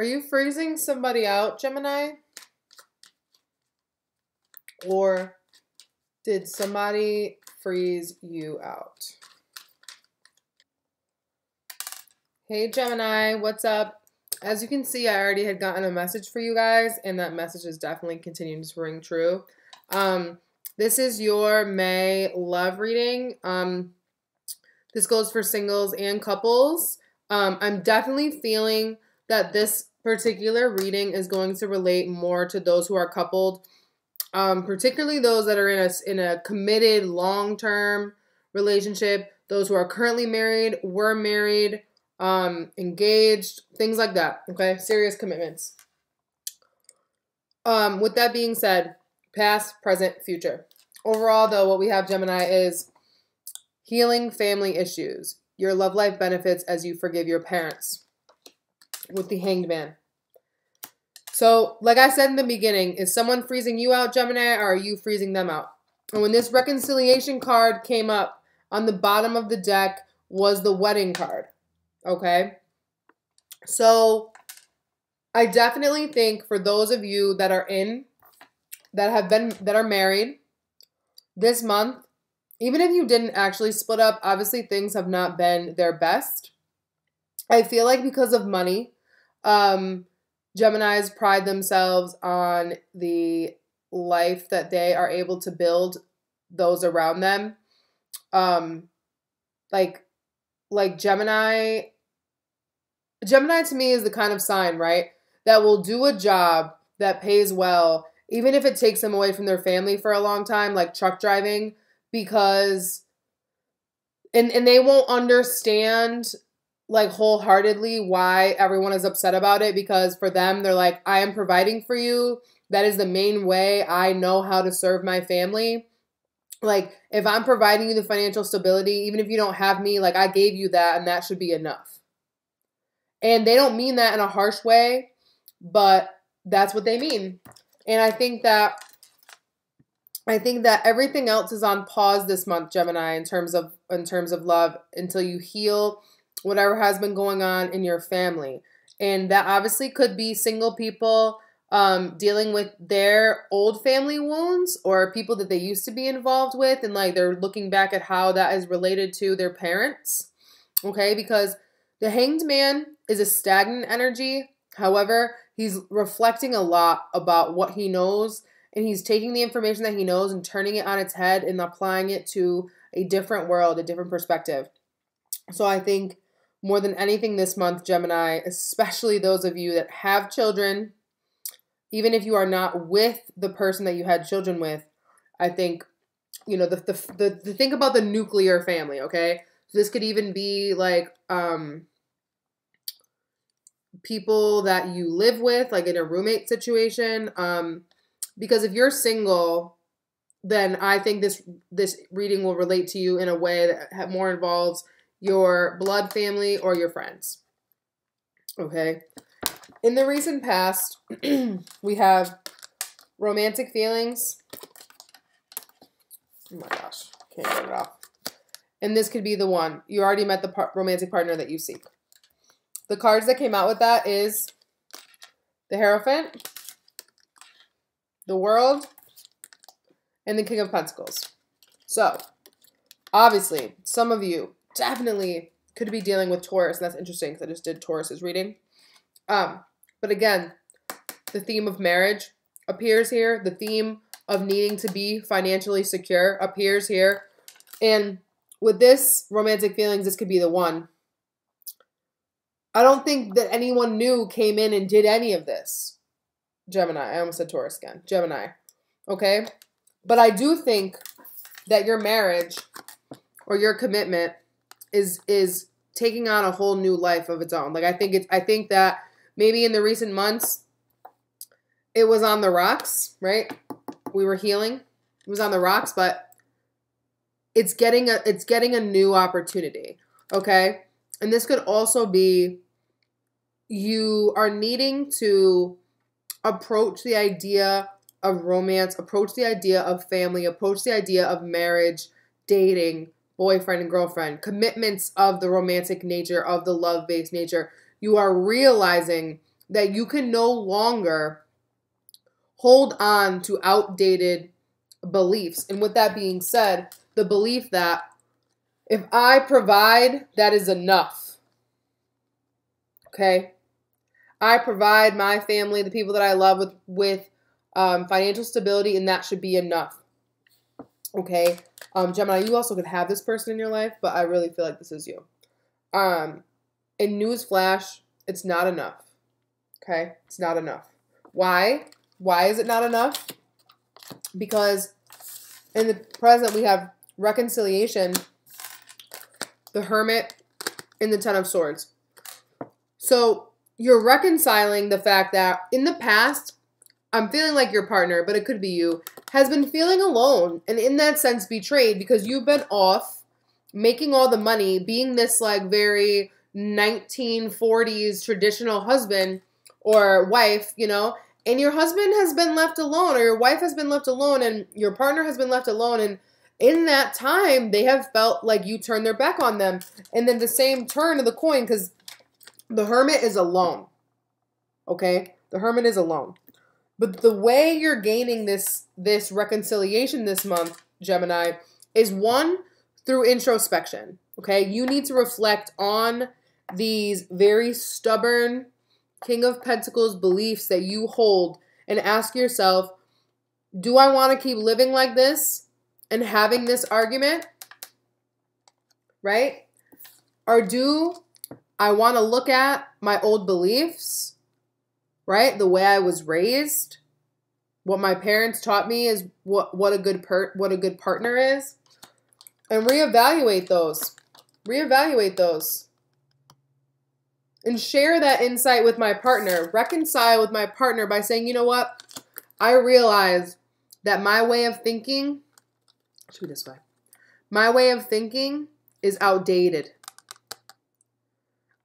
you freezing somebody out, Gemini? Or did somebody freeze you out? Hey, Gemini, what's up? As you can see, I already had gotten a message for you guys, and that message is definitely continuing to ring true. This is your May love reading. This goes for singles and couples. I'm definitely feeling that this particular reading is going to relate more to those who are coupled, particularly those that are in a committed long-term relationship, those who are currently married, were married, engaged, things like that, okay? Serious commitments. With that being said, past, present, future. Overall, though, what we have, Gemini, is healing family issues. Your love life benefits as you forgive your parents. With the Hanged Man. So, like I said in the beginning, is someone freezing you out, Gemini, or are you freezing them out? And when this reconciliation card came up, on the bottom of the deck was the wedding card. Okay? So, I definitely think for those of you that are that are married this month, even if you didn't actually split up, obviously things have not been their best. I feel like because of money, Geminis pride themselves on the life that they are able to build those around them. Like Gemini to me is the kind of sign, right, that will do a job that pays well, even if it takes them away from their family for a long time, like truck driving, because, and they won't understand like wholeheartedly why everyone is upset about it, because for them, they're like, I am providing for you. That is the main way I know how to serve my family. Like, if I'm providing you the financial stability, even if you don't have me, like, I gave you that, and that should be enough. And they don't mean that in a harsh way, but that's what they mean. And I think that everything else is on pause this month, Gemini, in terms of love, until you heal whatever has been going on in your family. And that obviously could be single people dealing with their old family wounds, or people that they used to be involved with, and like they're looking back at how that is related to their parents. Okay, because the Hanged Man is a stagnant energy. However, he's reflecting a lot about what he knows, and he's taking the information that he knows and turning it on its head and applying it to a different world, a different perspective. So I think more than anything this month, Gemini, especially those of you that have children, even if you are not with the person that you had children with, I think, you know, the think about the nuclear family, okay? So this could even be like people that you live with, like in a roommate situation. Because if you're single, then I think this reading will relate to you in a way that more involves your blood family or your friends. Okay? In the recent past, we have romantic feelings. Oh my gosh, can't get it off. And this could be the one. You already met the romantic partner that you seek. The cards that came out with that is the Hierophant, the World, and the King of Pentacles. So, obviously, some of you definitely could be dealing with Taurus, and that's interesting because I just did Taurus's reading. But again, the theme of marriage appears here. The theme of needing to be financially secure appears here. And with this romantic feelings, this could be the one. I don't think that anyone new came in and did any of this. Gemini. I almost said Taurus again. Gemini. Okay? But I do think that your marriage or your commitment is taking on a whole new life of its own. Like, I think that maybe in the recent months it was on the rocks, right? We were healing. It was on the rocks, but it's getting a new opportunity. Okay? And this could also be you are needing to approach the idea of romance, approach the idea of family, approach the idea of marriage, dating, boyfriend and girlfriend, commitments of the romantic nature, of the love-based nature. You are realizing that you can no longer hold on to outdated beliefs. And with that being said, the belief that if I provide, that is enough. Okay? I provide my family, the people that I love with financial stability, and that should be enough. Okay? Gemini, you also could have this person in your life, but I really feel like this is you. In newsflash, it's not enough. Okay? It's not enough. Why? Why is it not enough? Because in the present, we have reconciliation, the Hermit, and the Ten of Swords. So you're reconciling the fact that in the past, I'm feeling like your partner, but it could be you, has been feeling alone and in that sense betrayed because you've been off making all the money, being this like very 1940s traditional husband or wife, you know, and your husband has been left alone or your wife has been left alone and your partner has been left alone, and in that time, they have felt like you turned their back on them. And then the same turn of the coin, because the Hermit is alone. Okay? The Hermit is alone. But the way you're gaining this reconciliation this month, Gemini, is one, through introspection. Okay? You need to reflect on these very stubborn King of Pentacles beliefs that you hold and ask yourself, do I want to keep living like this and having this argument? Right? Or do I want to look at my old beliefs, right? The way I was raised, what my parents taught me is what a good partner is, and reevaluate those. Reevaluate those. And share that insight with my partner. Reconcile with my partner by saying, you know what? I realize that my way of thinking, let's do it this way. My way of thinking is outdated.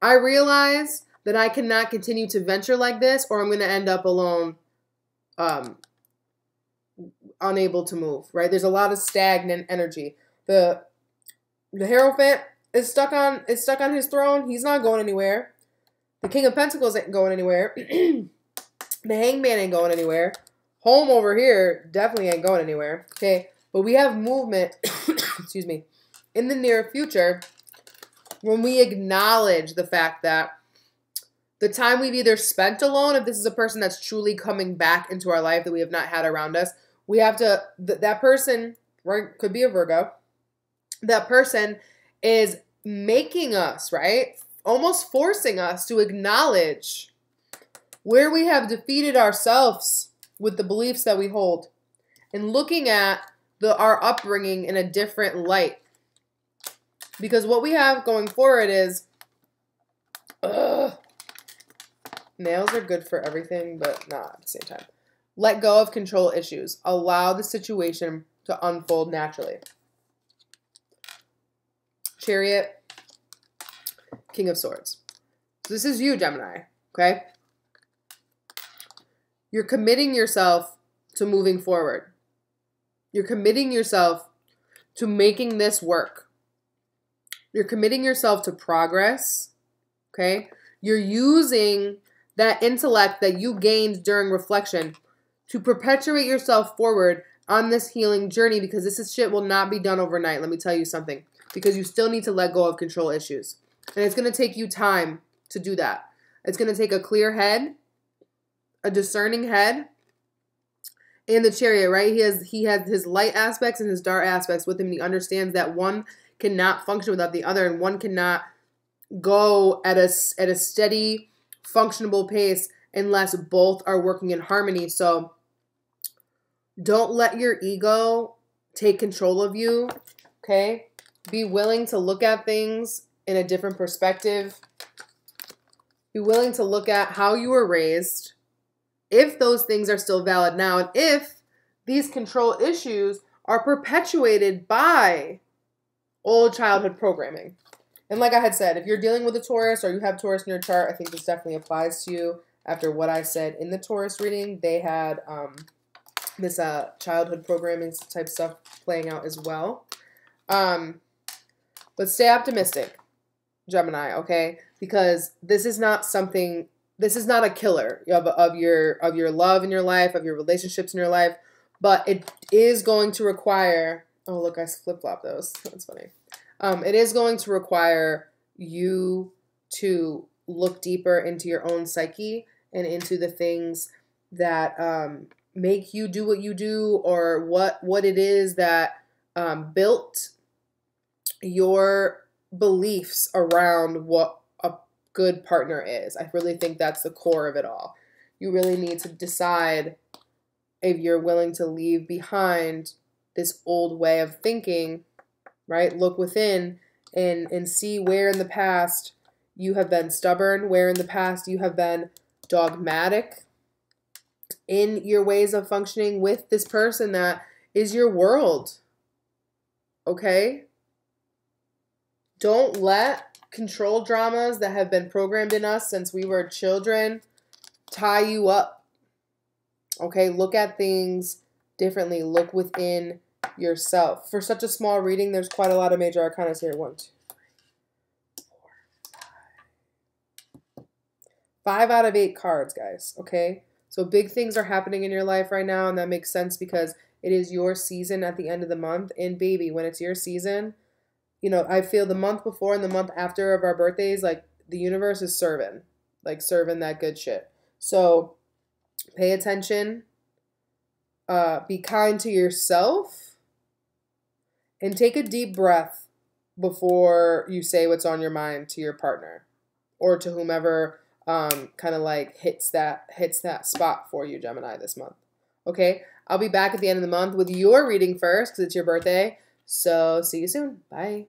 I realize that I cannot continue to venture like this or I'm going to end up alone, unable to move, right? There's a lot of stagnant energy. The Hierophant is stuck on his throne. He's not going anywhere. The King of Pentacles ain't going anywhere. The Hangman ain't going anywhere. Home over here definitely ain't going anywhere. Okay, but we have movement, excuse me, in the near future when we acknowledge the fact that the time we've either spent alone, if this is a person that's truly coming back into our life that we have not had around us, we have to, that person, right, could be a Virgo, that person is making us, right, almost forcing us to acknowledge where we have defeated ourselves with the beliefs that we hold and looking at our upbringing in a different light. Because what we have going forward is, nails are good for everything, but not at the same time. Let go of control issues. Allow the situation to unfold naturally. Chariot, King of Swords. So this is you, Gemini, okay? You're committing yourself to moving forward. You're committing yourself to making this work. You're committing yourself to progress, okay? You're using that intellect that you gained during reflection to perpetuate yourself forward on this healing journey, because this shit will not be done overnight. Let me tell you something. Because you still need to let go of control issues. And it's going to take you time to do that. It's going to take a clear head, a discerning head, and the Chariot, right? He has his light aspects and his dark aspects with him. And he understands that one cannot function without the other, and one cannot go at a steady, functionable pace unless both are working in harmony. So don't let your ego take control of you, okay? Be willing to look at things in a different perspective. Be willing to look at how you were raised, if those things are still valid now, and if these control issues are perpetuated by old childhood programming. And like I had said, if you're dealing with a Taurus or you have Taurus in your chart, I think this definitely applies to you. After what I said in the Taurus reading, they had this childhood programming type stuff playing out as well. But stay optimistic, Gemini, okay? Because this is not something this is not a killer of your love in your life, of your relationships in your life, but it is going to require, oh, look, I flip-flopped those. That's funny. It is going to require you to look deeper into your own psyche and into the things that make you do what you do, or what it is that built your beliefs around what a good partner is. I really think that's the core of it all. You really need to decide if you're willing to leave behind this old way of thinking, right? Look within and see where in the past you have been stubborn, where in the past you have been dogmatic in your ways of functioning with this person that is your world. Okay? Don't let control dramas that have been programmed in us since we were children tie you up. Okay? Look at things differently. Look within yourself. For such a small reading, there's quite a lot of major arcanas here. 1, 2, 3, 4, 5. 5 out of 8 cards, guys. Okay? So big things are happening in your life right now, and that makes sense because it is your season at the end of the month. And baby, when it's your season, you know, I feel the month before and the month after of our birthdays, like the universe is serving that good shit. So pay attention, be kind to yourself, and take a deep breath before you say what's on your mind to your partner or to whomever kind of like hits that spot for you, Gemini, this month. Okay, I'll be back at the end of the month with your reading first because it's your birthday. So see you soon. Bye.